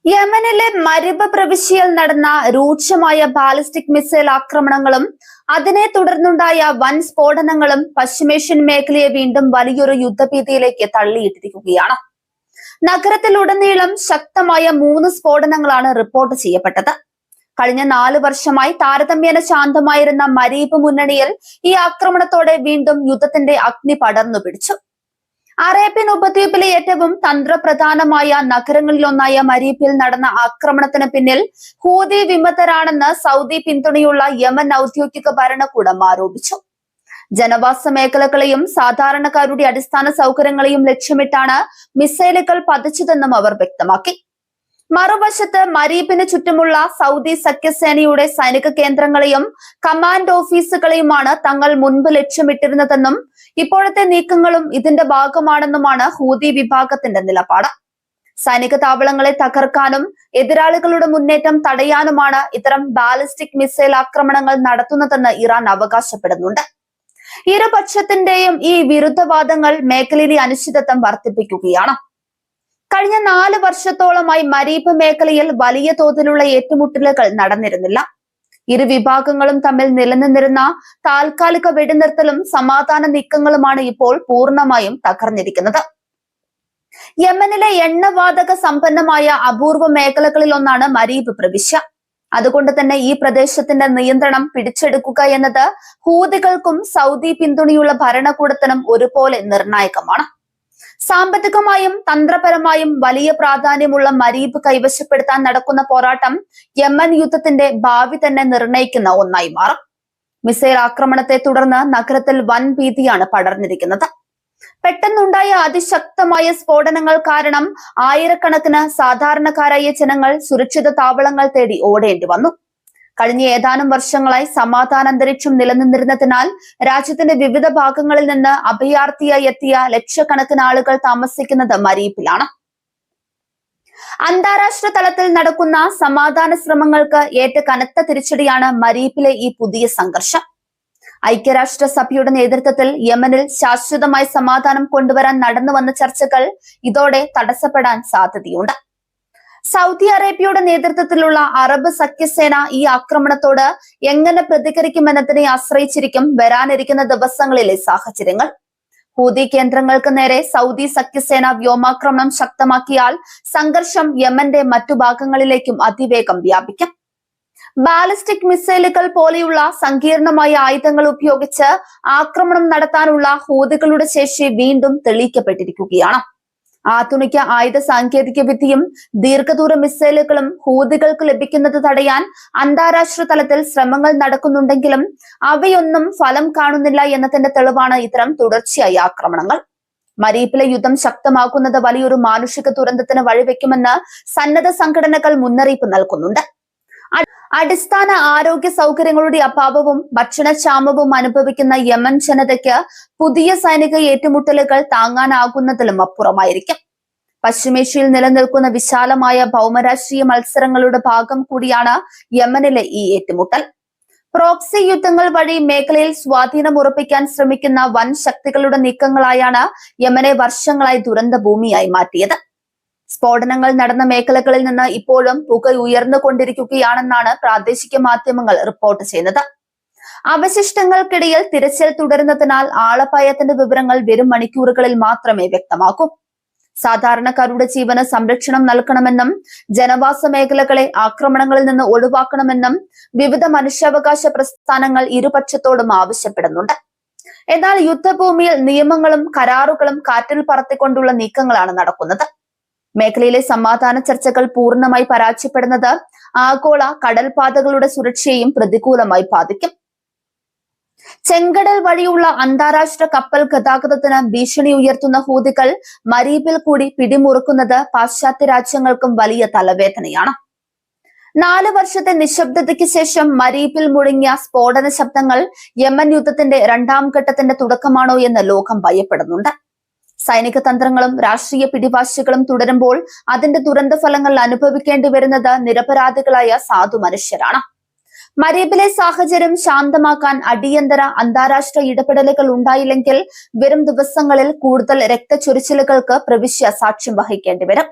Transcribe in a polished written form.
യമനിലെ മരിബ് പ്രവിശ്യയിൽ നടന്ന രൂക്ഷമായ ബാലിസ്റ്റിക് മിസൈൽ ആക്രമണങ്ങളും അതിനെ തുടർന്നുണ്ടായ വൻ സ്ഫോടനങ്ങളും പശ്ചിമേഷ്യൻ മേഖലയെ വീണ്ടും വലിയൊരു യുദ്ധഭീതിയിലേക്ക് തള്ളിയിട്ടിരിക്കുകയാണ്. നഗരത്തിലുടനീളം ശക്തമായ 3 സ്ഫോടനങ്ങളാണ് റിപ്പോർട്ട് ചെയ്യപ്പെട്ടത്. കഴിഞ്ഞ 4 വർഷമായി താരതമ്യേന ശാന്തമായിരുന്ന മരീബ് മുന്നണിയിൽ ഈ ആക്രമണത്തോടെ വീണ്ടും യുദ്ധത്തിന്റെ അഗ്നി പടർന്നു പിടിച്ചു. അറേബ്യൻ ഉപദ്വീപിലെ ഏറ്റവും തന്ത്രപ്രധാനമായ നഗരങ്ങളിലൊന്നായ മരീബിൽ നടന്ന ആക്രമണത്തിന് പിന്നിൽ ഹൂതി വിമതരാണെന്ന് സൗദി പിന്തുണയുള്ള യമൻ ഔദ്യോഗിക ഭരണകൂടം ആരോപിച്ചു. ജനവാസ മേഖലകളെയും സാധാരണക്കാരുടെ അടിസ്ഥാന സൗകര്യങ്ങളെയും ലക്ഷ്യമിട്ടാണ് മിസൈലുകൾ പതിച്ചതെന്നും അവർ വ്യക്തമാക്കി. മറുവശത്ത് മരീബിന് ചുറ്റുമുള്ള സൗദി സഖ്യസേനയുടെ സൈനിക കേന്ദ്രങ്ങളെയും കമാൻഡ് ഓഫീസുകളെയുമാണ് തങ്ങൾ മുൻപ് ലക്ഷ്യമിട്ടിരുന്നതെന്നും ഇപ്പോഴത്തെ നീക്കങ്ങളും ഇതിന്റെ ഭാഗമാണെന്നുമാണ് ഹൂതി വിഭാഗത്തിന്റെ നിലപാട്. സൈനിക താവളങ്ങളെ തകർക്കാനും എതിരാളികളുടെ മുന്നേറ്റം തടയാനുമാണ് ഇത്തരം ബാലിസ്റ്റിക് മിസൈൽ ആക്രമണങ്ങൾ നടത്തുന്നതെന്ന് ഇറാൻ അവകാശപ്പെടുന്നുണ്ട്. ഇരുപക്ഷത്തിന്റെയും ഈ വിരുദ്ധവാദങ്ങൾ മേഖലയിലെ അനിശ്ചിതത്വം വർദ്ധിപ്പിക്കുകയാണ്. കഴിഞ്ഞ 4 വർഷത്തോളമായി മരീബ് മേഖലയിൽ വലിയ തോതിലുള്ള ഏറ്റുമുട്ടലുകൾ നടന്നിരുന്നില്ല. ഇരു വിഭാഗങ്ങളും തമ്മിൽ നിലനിന്നിരുന്ന താൽക്കാലിക വെടിനിർത്തലും സമാധാന നീക്കങ്ങളുമാണ് ഇപ്പോൾ പൂർണ്ണമായും തകർന്നിരിക്കുന്നത്. യമനിലെ എണ്ണവാതക സമ്പന്നമായ അപൂർവ മേഖലകളിലൊന്നാണ് മരീബ് പ്രവിശ്യ. അതുകൊണ്ട് തന്നെ ഈ പ്രദേശത്തിന്റെ നിയന്ത്രണം പിടിച്ചെടുക്കുക എന്നത് ഹൂതികൾക്കും സൗദി പിന്തുണയുള്ള ഭരണകൂടത്തിനും ഒരുപോലെ നിർണായകമാണ്. സാമ്പത്തികമായും തന്ത്രപരമായും വലിയ പ്രാധാന്യമുള്ള മരീബ് കൈവശപ്പെടുത്താൻ നടക്കുന്ന പോരാട്ടം യമൻ യുദ്ധത്തിന്റെ ഭാവി തന്നെ നിർണയിക്കുന്ന ഒന്നായി മാറും. മിസൈൽ ആക്രമണത്തെ തുടർന്ന് നഗരത്തിൽ വൻ ഭീതിയാണ് പടർന്നിരിക്കുന്നത്. പെട്ടെന്നുണ്ടായ അതിശക്തമായ സ്ഫോടനങ്ങൾ കാരണം ആയിരക്കണക്കിന് സാധാരണക്കാരായ ജനങ്ങൾ സുരക്ഷിത താവളങ്ങൾ തേടി ഓടേണ്ടി വന്നു. കഴിഞ്ഞ ഏതാനും വർഷങ്ങളായി സമാധാനാന്തരീക്ഷം നിലനിന്നിരുന്നതിനാൽ രാജ്യത്തിന്റെ വിവിധ ഭാഗങ്ങളിൽ നിന്ന് അഭയാർത്ഥിയായി എത്തിയ ലക്ഷക്കണക്കിന് ആളുകൾ താമസിക്കുന്നത് മരീബിലാണ്. അന്താരാഷ്ട്ര തലത്തിൽ നടക്കുന്ന സമാധാന ശ്രമങ്ങൾക്ക് ഏറ്റ കനത്ത തിരിച്ചടിയാണ് മരീബിലെ ഈ പുതിയ സംഘർഷം. ഐക്യരാഷ്ട്രസഭയുടെ നേതൃത്വത്തിൽ യമനിൽ ശാശ്വതമായ സമാധാനം കൊണ്ടുവരാൻ നടന്നു വന്ന ചർച്ചകൾ ഇതോടെ തടസ്സപ്പെടാൻ സാധ്യതയുണ്ട്. സൗദി അറേബ്യയുടെ നേതൃത്വത്തിലുള്ള അറബ് സഖ്യസേന ഈ ആക്രമണത്തോട് എങ്ങനെ പ്രതികരിക്കുമെന്നതിനെ ആശ്രയിച്ചിരിക്കും വരാനിരിക്കുന്ന ദിവസങ്ങളിലെ സാഹചര്യങ്ങൾ. ഹൂതി കേന്ദ്രങ്ങൾക്ക് നേരെ സൗദി സഖ്യസേന വ്യോമാക്രമണം ശക്തമാക്കിയാൽ സംഘർഷം യമന്റെ മറ്റു ഭാഗങ്ങളിലേക്കും അതിവേഗം വ്യാപിക്കും. ബാലിസ്റ്റിക് മിസൈലുകൾ പോലെയുള്ള സങ്കീർണമായ ആയുധങ്ങൾ ഉപയോഗിച്ച് ആക്രമണം നടത്താനുള്ള ഹൂതികളുടെ ശേഷി വീണ്ടും തെളിയിക്കപ്പെട്ടിരിക്കുകയാണ്. ആധുനിക ആയുധ സാങ്കേതിക വിദ്യയും ദീർഘദൂര മിസൈലുകളും ഹൂതികൾക്ക് ലഭിക്കുന്നത് തടയാൻ അന്താരാഷ്ട്ര തലത്തിൽ ശ്രമങ്ങൾ നടക്കുന്നുണ്ടെങ്കിലും അവയൊന്നും ഫലം കാണുന്നില്ല എന്നതിന്റെ തെളിവാണ് ഇത്തരം തുടർച്ചയായ ആക്രമണങ്ങൾ. മരീബിലെ യുദ്ധം ശക്തമാക്കുന്നത് വലിയൊരു മാനുഷിക ദുരന്തത്തിന് വഴിവെക്കുമെന്ന് സന്നദ്ധ സംഘടനകൾ മുന്നറിയിപ്പ് നൽകുന്നുണ്ട്. അടിസ്ഥാന ആരോഗ്യ സൗകര്യങ്ങളുടെ അഭാവവും ഭക്ഷണക്ഷാമവും അനുഭവിക്കുന്ന യമൻ ജനതയ്ക്ക് പുതിയ സൈനിക ഏറ്റുമുട്ടലുകൾ താങ്ങാനാകുന്നതിലും അപ്പുറമായിരിക്കും. പശ്ചിമേഷ്യയിൽ നിലനിൽക്കുന്ന വിശാലമായ ഭൗമരാഷ്ട്രീയ മത്സരങ്ങളുടെ ഭാഗം കൂടിയാണ് യമനിലെ ഈ ഏറ്റുമുട്ടൽ. പ്രോക്സി യുദ്ധങ്ങൾ വഴി മേഖലയിൽ സ്വാധീനം ഉറപ്പിക്കാൻ ശ്രമിക്കുന്ന വൻ ശക്തികളുടെ നീക്കങ്ങളായാണ് യമനെ വർഷങ്ങളായി ദുരന്ത ഭൂമിയായി മാറ്റിയത്. സ്ഫോടനങ്ങൾ നടന്ന മേഖലകളിൽ നിന്ന് ഇപ്പോഴും പുക ഉയർന്നുകൊണ്ടിരിക്കുകയാണെന്നാണ് പ്രാദേശിക മാധ്യമങ്ങൾ റിപ്പോർട്ട് ചെയ്യുന്നത്. അവശിഷ്ടങ്ങൾക്കിടയിൽ തിരച്ചിൽ തുടരുന്നതിനാൽ ആളപായത്തിന്റെ വിവരങ്ങൾ വരും മണിക്കൂറുകളിൽ മാത്രമേ വ്യക്തമാക്കൂ. സാധാരണക്കാരുടെ ജീവന് സംരക്ഷണം നൽകണമെന്നും ജനവാസ മേഖലകളെ ആക്രമണങ്ങളിൽ നിന്ന് ഒഴിവാക്കണമെന്നും വിവിധ മനുഷ്യാവകാശ പ്രസ്ഥാനങ്ങൾ ഇരുപക്ഷത്തോടും ആവശ്യപ്പെടുന്നുണ്ട്. എന്നാൽ യുദ്ധഭൂമിയിൽ നിയമങ്ങളും കരാറുകളും കാറ്റിൽ പറത്തിക്കൊണ്ടുള്ള നീക്കങ്ങളാണ് നടക്കുന്നത്. മേഖലയിലെ സമാധാന ചർച്ചകൾ പൂർണ്ണമായി പരാജയപ്പെടുന്നത് ആഗോള കടൽപാതകളുടെ സുരക്ഷയെയും പ്രതികൂലമായി ബാധിക്കും. ചെങ്കടൽ വഴിയുള്ള അന്താരാഷ്ട്ര കപ്പൽ ഗതാഗതത്തിന് ഭീഷണി ഉയർത്തുന്ന ഹൂതികൾ മരീബിൽ കൂടി പിടിമുറുക്കുന്നത് പാശ്ചാത്യ രാജ്യങ്ങൾക്കും വലിയ തലവേദനയാണ്. 4 വർഷത്തെ നിശബ്ദതയ്ക്ക് ശേഷം മരീബിൽ മുഴങ്ങിയ സ്ഫോടന ശബ്ദങ്ങൾ യമൻ യുദ്ധത്തിന്റെ 2ാം ഘട്ടത്തിന്റെ തുടക്കമാണോ എന്ന് ലോകം ഭയപ്പെടുന്നുണ്ട്. സൈനിക തന്ത്രങ്ങളും രാഷ്ട്രീയ പിടിവാശികളും തുടരുമ്പോൾ അതിന്റെ ദുരന്ത ഫലങ്ങൾ അനുഭവിക്കേണ്ടി വരുന്നത് നിരപരാധികളായ സാധു മനുഷ്യരാണ്. മരീബിലെ സാഹചര്യം ശാന്തമാക്കാൻ അടിയന്തര അന്താരാഷ്ട്ര ഇടപെടലുകൾ ഉണ്ടായില്ലെങ്കിൽ വരും ദിവസങ്ങളിൽ കൂടുതൽ രക്തച്ചൊരിച്ചിലുകൾക്ക് പ്രവിശ്യ സാക്ഷ്യം വഹിക്കേണ്ടി വരും.